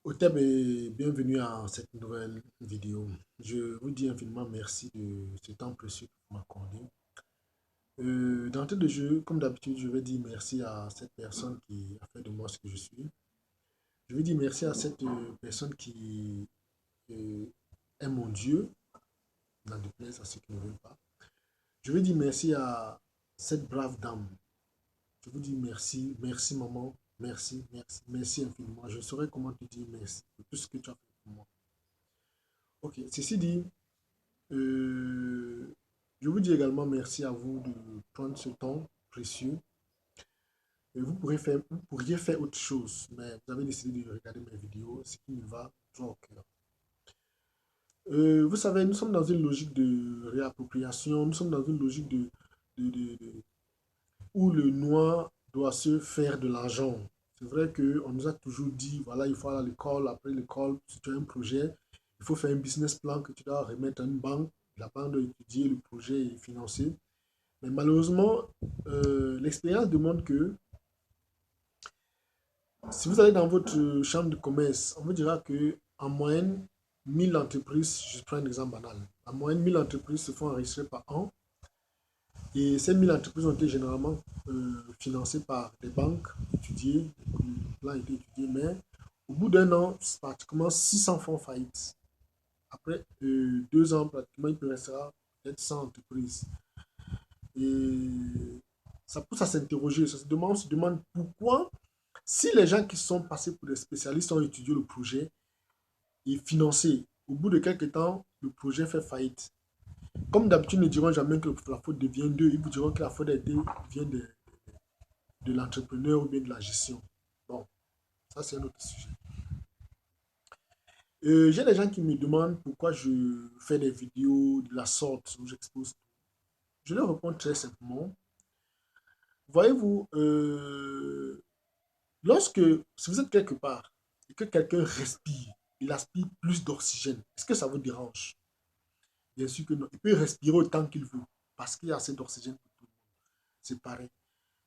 Oteb et bienvenue à cette nouvelle vidéo. Je vous dis infiniment merci de ce temps précieux que vous m'accordez. D'entrée de jeu, comme d'habitude, je vais dire merci à cette personne qui a fait de moi ce que je suis. Je vais dire merci à cette personne qui euh, est mon Dieu, n'en déplaise à ceux qui ne veulent pas. Je vais dire merci à cette brave dame. Je vous dis merci, merci maman, merci, merci, merci infiniment. Je ne saurais comment te dire merci pour tout ce que tu as fait pour moi. Ok, ceci dit, Euh, je vous dis également merci à vous de prendre ce temps précieux. Vous pourriez faire autre chose, mais vous avez décidé de regarder mes vidéos, ce qui me va droit au cœur. Vous savez, nous sommes dans une logique de réappropriation, nous sommes dans une logique où le noir doit se faire de l'argent. C'est vrai qu'on nous a toujours dit, voilà, il faut aller à l'école, après l'école, si tu as un projet, il faut faire un business plan que tu dois remettre à une banque, la banque doit étudier le projet et financer. Mais malheureusement, l'expérience demande que si vous allez dans votre chambre de commerce, on vous dira que en moyenne, 1000 entreprises, je prends un exemple banal, en moyenne, 1000 entreprises se font enregistrer par an. Et ces 1000 entreprises ont été généralement financées par des banques étudiées, le plan a été étudié, mais au bout d'un an, pratiquement 600 font faillite. Après 2 ans, pratiquement, il peut restera peut-être 100 entreprises. Et ça pousse à s'interroger, on se demande pourquoi, si les gens qui sont passés pour des spécialistes ont étudié le projet et financé, au bout de quelques temps, le projet fait faillite. Comme d'habitude, ils ne diront jamais que la faute devient d'eux, ils vous diront que la faute vient de l'entrepreneur ou bien de la gestion. Bon, ça c'est un autre sujet. J'ai des gens qui me demandent pourquoi je fais des vidéos de la sorte où j'expose. Je leur réponds très simplement. Voyez-vous, lorsque, si vous êtes quelque part et que quelqu'un respire, il aspire plus d'oxygène, est-ce que ça vous dérange? Bien sûr que non. Il peut respirer autant qu'il veut parce qu'il y a assez d'oxygène pour tout le monde. C'est pareil.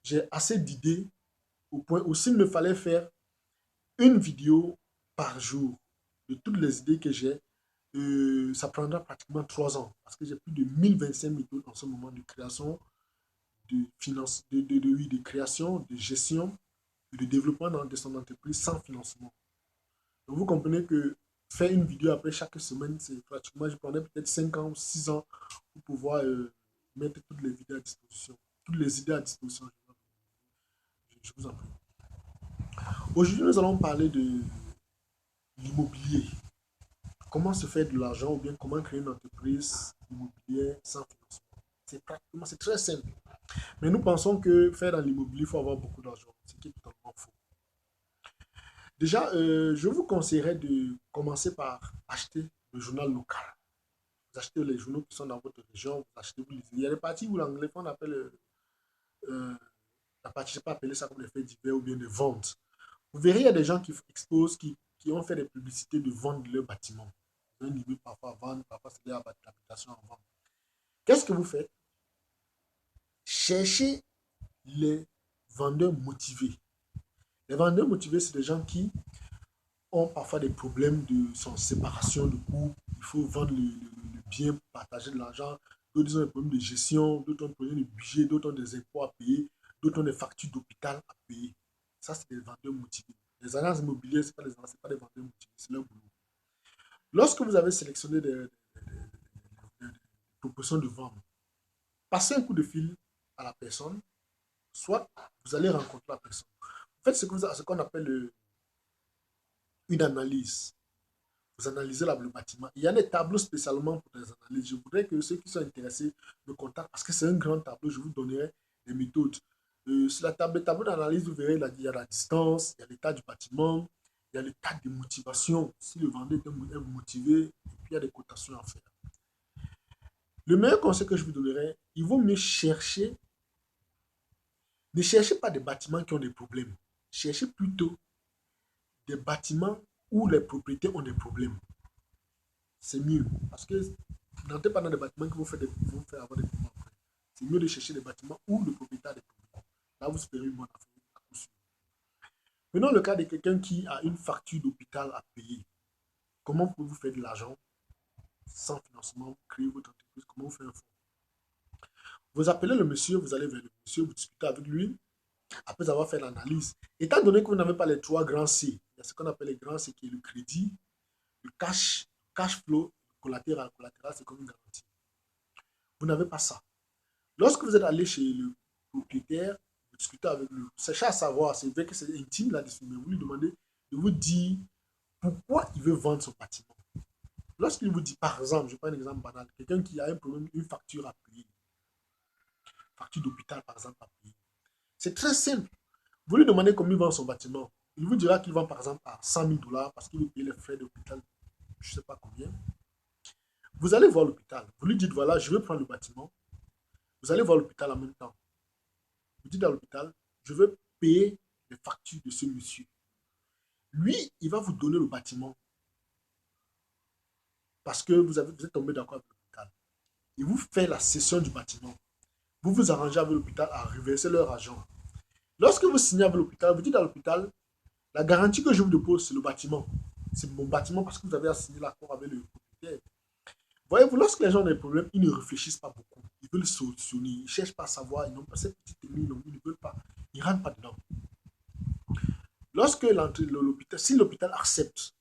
J'ai assez d'idées au point où s'il me fallait faire une vidéo par jour de toutes les idées que j'ai, ça prendra pratiquement 3 ans parce que j'ai plus de 1025 méthodes en ce moment de création, de finance, oui, de création, de gestion et de développement de son entreprise sans financement. Donc vous comprenez que faire une vidéo après chaque semaine, c'est pratiquement, je prenais peut-être 5 ans ou 6 ans pour pouvoir mettre toutes les vidéos à disposition. Toutes les idées à disposition. Je vous en prie. Aujourd'hui, nous allons parler de l'immobilier. Comment se faire de l'argent ou bien comment créer une entreprise immobilière sans financement. C'est pratiquement, c'est très simple. Mais nous pensons que faire dans l'immobilier, il faut avoir beaucoup d'argent, ce qui est totalement faux. Déjà, je vous conseillerais de commencer par acheter le journal local. Vous achetez les journaux qui sont dans votre région, vous achetez, vous lisez. Il y a des parties où l'anglais, on appelle euh, la partie, je ne sais pas appeler ça comme les faits divers ou bien de vente. Vous verrez, il y a des gens qui exposent, qui ont fait des publicités de vente de leur bâtiment. Un niveau parfois à vendre, parfois c'est l'habitation à vendre. Qu'est-ce que vous faites? Cherchez les vendeurs motivés. Les vendeurs motivés, c'est des gens qui ont parfois des problèmes de séparation de couple. Il faut vendre le bien pour partager de l'argent. D'autres ont des problèmes de gestion, d'autres ont des problèmes de budget, d'autres ont des impôts à payer, d'autres ont des factures d'hôpital à payer. Ça, c'est des vendeurs motivés. Les agences immobilières, ce n'est pas des vendeurs motivés, c'est leur boulot. Lorsque vous avez sélectionné des propositions de vente, passez un coup de fil à la personne, soit vous allez rencontrer la personne. Faites ce qu'on appelle une analyse. Vous analysez le bâtiment. Il y a des tableaux spécialement pour les analyses. Je voudrais que ceux qui sont intéressés me contactent parce que c'est un grand tableau. Je vous donnerai des méthodes. Sur le tableau d'analyse, vous verrez il y a la distance, il y a l'état du bâtiment, il y a l'état de motivation. Si le vendeur est motivé, et puis il y a des cotations à faire. Le meilleur conseil que je vous donnerai, il vaut mieux chercher. Ne cherchez pas des bâtiments qui ont des problèmes. Cherchez plutôt des bâtiments où les propriétaires ont des problèmes. C'est mieux. Parce que n'entrez pas dans des bâtiments qui vont faire avoir des problèmes après. C'est mieux de chercher des bâtiments où le propriétaire a des problèmes. Là, vous espérez une bonne affaire. Prenons le cas de quelqu'un qui a une facture d'hôpital à payer. Comment pouvez-vous faire de l'argent sans financement, créer votre entreprise? Comment vous faites un fonds? Vous appelez le monsieur, vous allez vers le monsieur, vous discutez avec lui, après avoir fait l'analyse. Étant donné que vous n'avez pas les trois grands C, il y a ce qu'on appelle les grands C qui est le crédit, le cash flow, le collatéral. Le collatéral, c'est comme une garantie. Vous n'avez pas ça. Lorsque vous êtes allé chez le propriétaire, vous discutez avec lui, cherchez à savoir, c'est vrai que c'est intime là-dessus, mais vous lui demandez de vous dire pourquoi il veut vendre son bâtiment. Lorsqu'il vous dit, par exemple, je prends un exemple banal, quelqu'un qui a un problème, une facture à payer, facture d'hôpital par exemple à payer, c'est très simple. Vous lui demandez combien il vend son bâtiment. Il vous dira qu'il vend par exemple à 100 000 dollars parce qu'il veut payer les frais d'hôpital, je ne sais pas combien. Vous allez voir l'hôpital. Vous lui dites, voilà, je veux prendre le bâtiment. Vous allez voir l'hôpital en même temps. Vous dites à l'hôpital, je veux payer les factures de ce monsieur. Lui, il va vous donner le bâtiment parce que vous êtes tombé d'accord avec l'hôpital. Il vous fait la cession du bâtiment. Vous vous arrangez avec l'hôpital à reverser leur argent. Lorsque vous signez avec l'hôpital, vous dites à l'hôpital, la garantie que je vous dépose, c'est le bâtiment. C'est mon bâtiment parce que vous avez signé l'accord avec le propriétaire. Voyez-vous, lorsque les gens ont des problèmes, ils ne réfléchissent pas beaucoup. Ils veulent solutionner, ils ne cherchent pas à savoir, ils n'ont pas cette petite technique, ils ne veulent pas, ils ne rentrent pas dedans. Lorsque l'hôpital, si l'hôpital accepte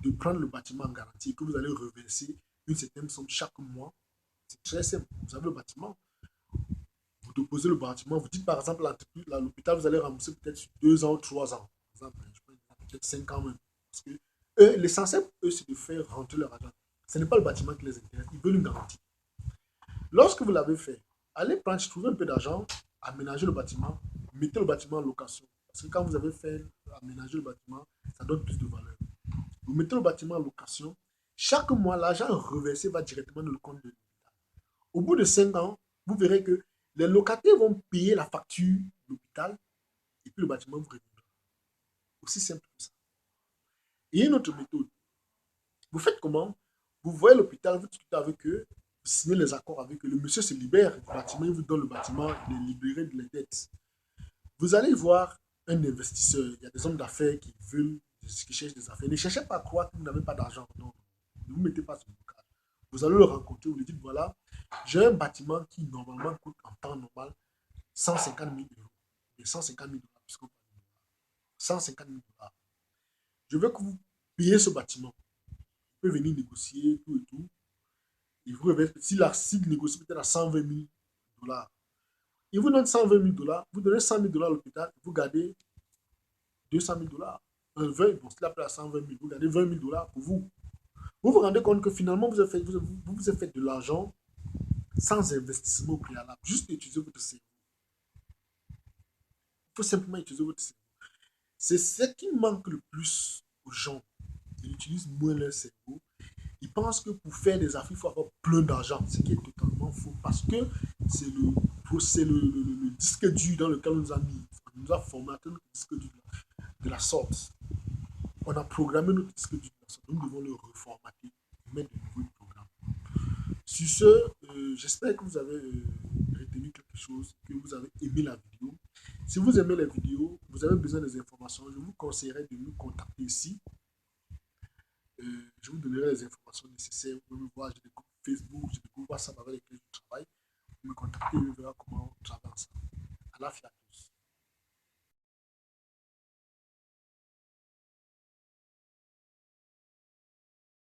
de prendre le bâtiment en garantie et que vous allez reverser une certaine somme chaque mois, c'est très simple. Vous avez le bâtiment, vous déposez le bâtiment, vous dites par exemple à l'hôpital, vous allez rembourser peut-être sur 2 ans ou 3 ans. Par exemple, peut-être 5 ans même. Parce que l'essentiel, eux, c'est de faire rentrer leur argent. Ce n'est pas le bâtiment qui les intéresse, ils veulent une garantie. Lorsque vous l'avez fait, allez prendre, trouver un peu d'argent, aménager le bâtiment, mettez le bâtiment en location. Parce que quand vous avez fait aménager le bâtiment, ça donne plus de valeur. Vous mettez le bâtiment en location. Chaque mois, l'argent reversé va directement dans le compte de l'hôpital. Au bout de 5 ans, vous verrez que les locataires vont payer la facture de l'hôpital et puis le bâtiment vous reviendra. Aussi simple que ça. Et une autre méthode. Vous faites comment? Vous voyez l'hôpital, vous discutez avec eux, vous signez les accords avec eux. Le monsieur se libère du bâtiment, il vous donne le bâtiment, il est libéré de les dettes. Vous allez voir un investisseur. Il y a des hommes d'affaires qui cherchent des affaires. Ne cherchez pas à croire que vous n'avez pas d'argent. Non, ne vous mettez pas sur le cas. Vous allez le rencontrer, vous lui dites voilà, j'ai un bâtiment qui normalement coûte en temps normal 150 000 euros. Et 150 000 dollars, puisqu'on parle de 150 000 dollars. Je veux que vous payiez ce bâtiment. Vous pouvez venir négocier, tout et tout. Et vous reverse, si la cible négocie peut-être à 120 000 dollars, il vous donne 120 000 dollars, vous donnez 100 000 dollars à l'hôpital, vous gardez 200 000 dollars. 20, bon, c'est appelé à 120 000, vous gardez 20 000 dollars pour vous. Vous vous rendez compte que finalement, vous avez fait de l'argent sans investissement au préalable. Juste utiliser votre cerveau. Il faut simplement utiliser votre cerveau. C'est ce qui manque le plus aux gens. Ils utilisent moins leur cerveau. Ils pensent que pour faire des affaires, il faut avoir plein d'argent, ce qui est totalement faux parce que c'est le disque dur dans lequel on nous a mis. On nous a formaté notre disque dur de la sorte. On a programmé notre disque dur de la sorte. Nous devons le reformater et mettre de nouveaux programmes. Sur ce, j'espère que vous avez retenu quelque chose, que vous avez aimé la vidéo. Si vous aimez les vidéos, vous avez besoin des informations, je vous conseillerais de nous contacter ici. Je vous donnerai les informations nécessaires. Vous pouvez me voir, j'ai des groupes Facebook, j'ai des groupes WhatsApp avec lesquels je travaille. Vous me contactez et on verra comment on travaille ensemble. À la fière tous.